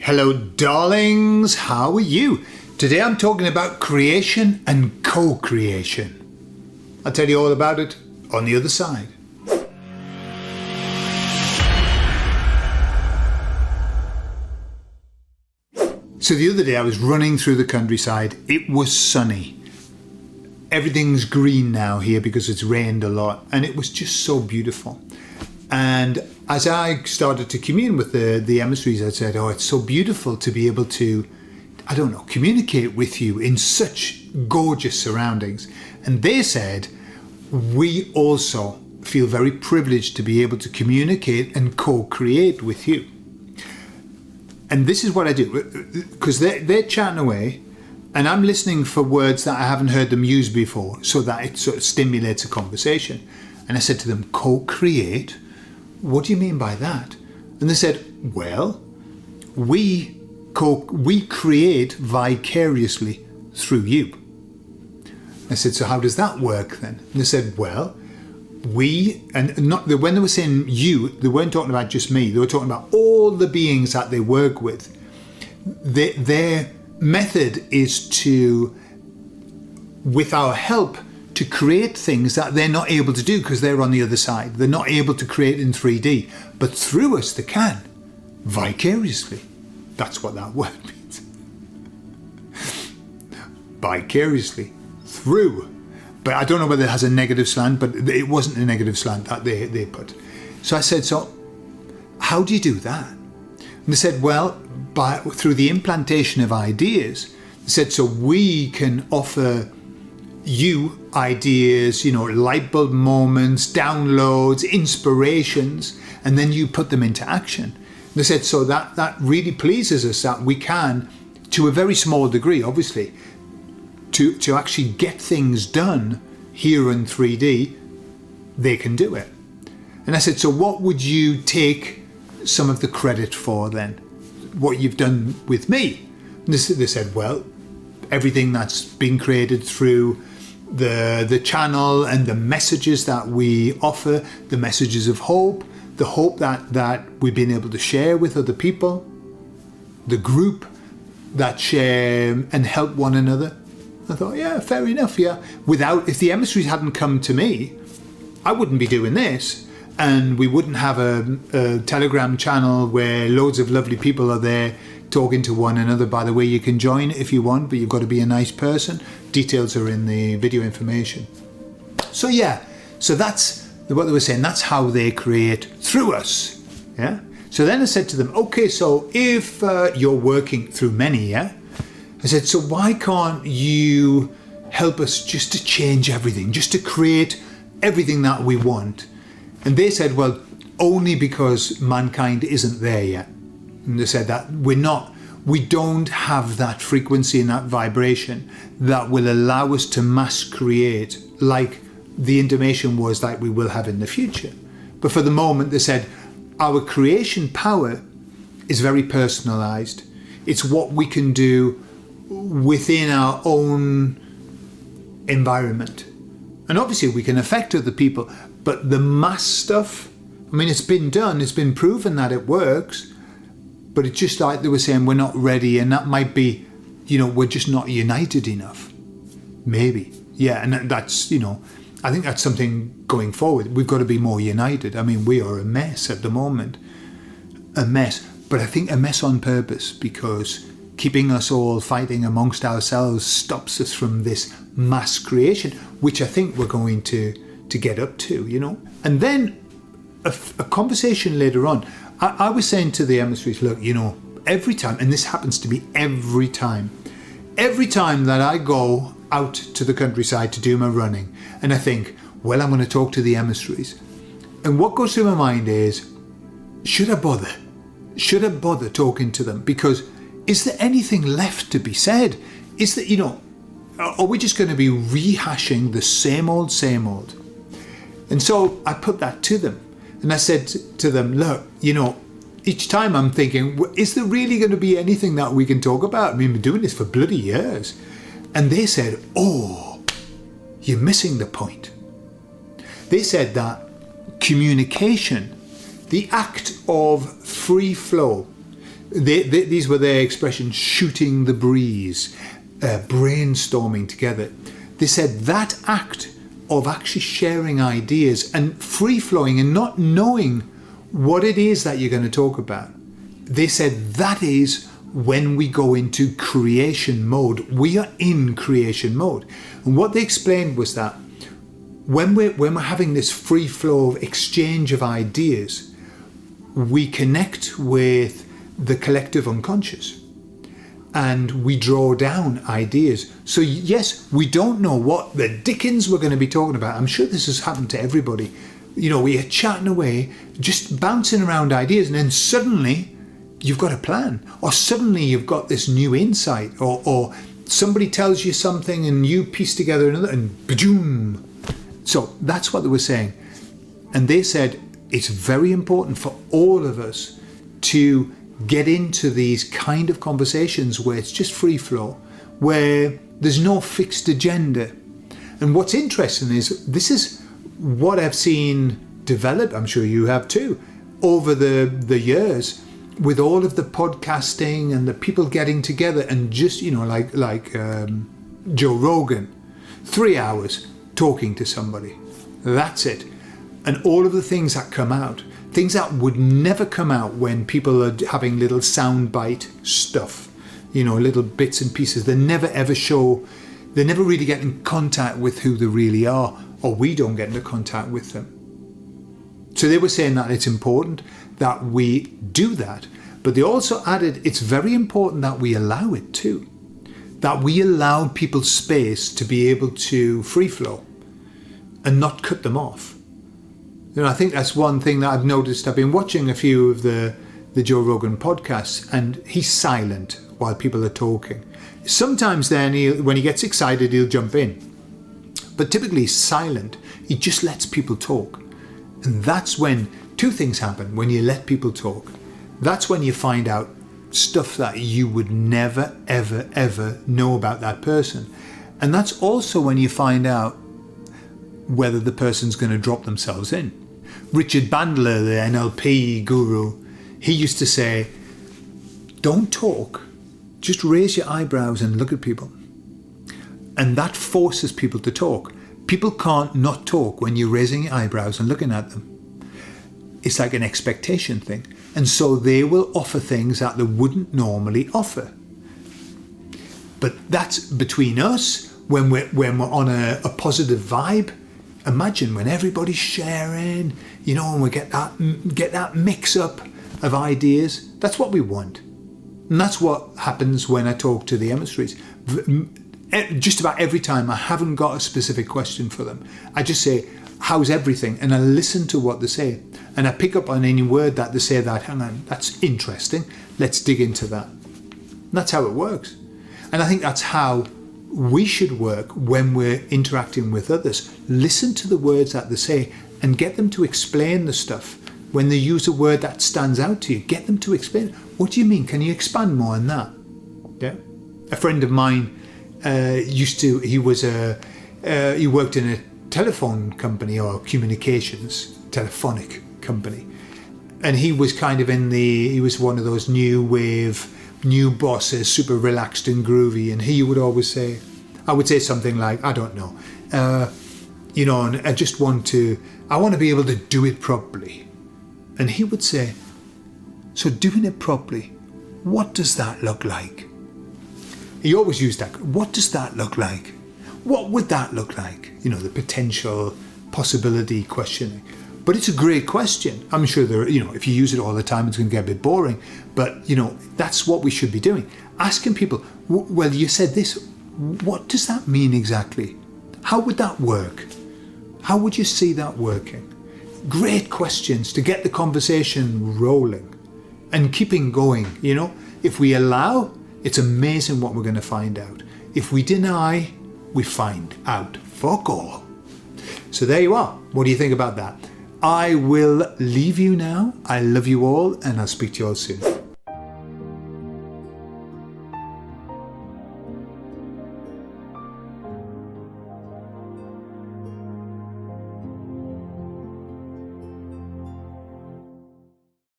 Hello darlings, how are you? Today I'm talking about creation and co-creation. I'll tell you all about it on the other side. So the other day I was running through the countryside. It was sunny. Everything's green now here because it's rained a lot, and it was just so beautiful. And as I started to commune with the emissaries, I said, oh, it's so beautiful to be able to, communicate with you in such gorgeous surroundings. And they said, we also feel very privileged to be able to communicate and co-create with you. And this is what I do, because they're chatting away, and I'm listening for words that I haven't heard them use before, so that it sort of stimulates a conversation. And I said to them, co-create? What do you mean by that? And they said, well, we create vicariously through you. I said, so how does that work then? And they said, well, when they were saying you, they weren't talking about just me. They were talking about all the beings that they work with. Their method is to, with our help, to create things that they're not able to do because they're on the other side. They're not able to create in 3D, but through us they can, vicariously. That's what that word means. Vicariously, through. But I don't know whether it has a negative slant, but it wasn't a negative slant that they put. So I said, so how do you do that? And they said, well, through the implantation of ideas. They said, so we can offer you ideas, light bulb moments, downloads, inspirations, and then you put them into action. And they said, so that really pleases us that we can, to a very small degree, obviously, to actually get things done here in 3D, they can do it. And I said, so what would you take some of the credit for then? What you've done with me? And they said, well, everything that's been created through the channel and the messages that we offer, the messages of hope, the hope that we've been able to share with other people, the group that share and help one another. I thought, yeah, fair enough, yeah. If the emissaries hadn't come to me, I wouldn't be doing this, and we wouldn't have a Telegram channel where loads of lovely people are there talking to one another. By the way, you can join if you want, but you've got to be a nice person. Details are in the video information. So yeah, so that's what they were saying. That's how they create through us. Yeah. So then I said to them, okay, so if you're working through many, yeah, I said, so why can't you help us just to change everything, just to create everything that we want? And they said, well, only because mankind isn't there yet. And they said that we don't have that frequency and that vibration that will allow us to mass create like the intimation was that we will have in the future. But for the moment, they said, our creation power is very personalized. It's what we can do within our own environment. And obviously we can affect other people, but the mass stuff, it's been done, it's been proven that it works. But it's just like they were saying, we're not ready, and that might be, we're just not united enough. Maybe. Yeah, and that's, I think that's something going forward. We've got to be more united. We are a mess at the moment. A mess. But I think a mess on purpose, because keeping us all fighting amongst ourselves stops us from this mass creation, which I think we're going to get up to, And then a conversation later on, I was saying to the emissaries, look, every time, and this happens to me every time that I go out to the countryside to do my running, and I think, well, I'm going to talk to the emissaries. And what goes through my mind is, should I bother? Should I bother talking to them? Because is there anything left to be said? Is that, are we just going to be rehashing the same old? And so I put that to them. And I said to them, look, each time I'm thinking, is there really going to be anything that we can talk about? We've been doing this for bloody years. And they said, oh, you're missing the point. They said that communication, the act of free flow, These were their expressions: shooting the breeze, brainstorming together. They said that act of actually sharing ideas and free-flowing and not knowing what it is that you're going to talk about, they said that is when we go into creation mode. We are in creation mode. And what they explained was that when we're having this free flow of exchange of ideas, we connect with the collective unconscious and we draw down ideas. So yes, we don't know what the dickens we're going to be talking about. I'm sure this has happened to everybody. You know, we're chatting away, just bouncing around ideas, and then suddenly you've got a plan, or suddenly you've got this new insight, or somebody tells you something and you piece together another, and boom. So that's what they were saying. And they said it's very important for all of us to get into these kind of conversations where it's just free flow, where there's no fixed agenda. And what's interesting is this is what I've seen develop, I'm sure you have too, over the years, with all of the podcasting and the people getting together and just, you know, like Joe Rogan, 3 hours talking to somebody. That's it. And all of the things that come out, things that would never come out when people are having little soundbite stuff, you know, little bits and pieces. They never ever show, they never really get in contact with who they really are, or we don't get into contact with them. So they were saying that it's important that we do that. But they also added it's very important that we allow it too. That we allow people space to be able to free flow and not cut them off. You know, I think that's one thing that I've noticed. I've been watching a few of the Joe Rogan podcasts, and he's silent while people are talking. Sometimes then, when he gets excited, he'll jump in. But typically he's silent. He just lets people talk. And that's when two things happen when you let people talk. That's when you find out stuff that you would never, ever, ever know about that person. And that's also when you find out whether the person's going to drop themselves in. Richard Bandler, the NLP guru, he used to say, don't talk, just raise your eyebrows and look at people. And that forces people to talk. People can't not talk when you're raising your eyebrows and looking at them. It's like an expectation thing. And so they will offer things that they wouldn't normally offer. But that's between us, when we're on a positive vibe. Imagine when everybody's sharing, you know, and we get that mix up of ideas. That's what we want. And that's what happens when I talk to the emissaries. Just about every time, I haven't got a specific question for them. I just say, how's everything? And I listen to what they say. And I pick up on any word that they say that, hang on, that's interesting. Let's dig into that. And that's how it works. And I think that's how we should work when we're interacting with others. Listen to the words that they say and get them to explain the stuff. When they use a word that stands out to you, get them to explain. What do you mean? Can you expand more on that? Yeah. A friend of mine he worked in a telephone company, or communications, telephonic company. And he was kind of he was one of those new wave, new bosses, super relaxed and groovy. And he would always say, I would say something like, I don't know, you know, and I want to be able to do it properly. And he would say, so doing it properly, what does that look like? He always used that. What does that look like? What would that look like? You know, the potential possibility questioning. But it's a great question. I'm sure if you use it all the time, it's going to get a bit boring. But, you know, that's what we should be doing. Asking people, well, you said this. What does that mean exactly? How would that work? How would you see that working? Great questions to get the conversation rolling and keeping going. You know, if we allow, it's amazing what we're going to find out. If we deny, we find out. Fuck all. So there you are. What do you think about that? I will leave you now. I love you all, and I'll speak to you all soon.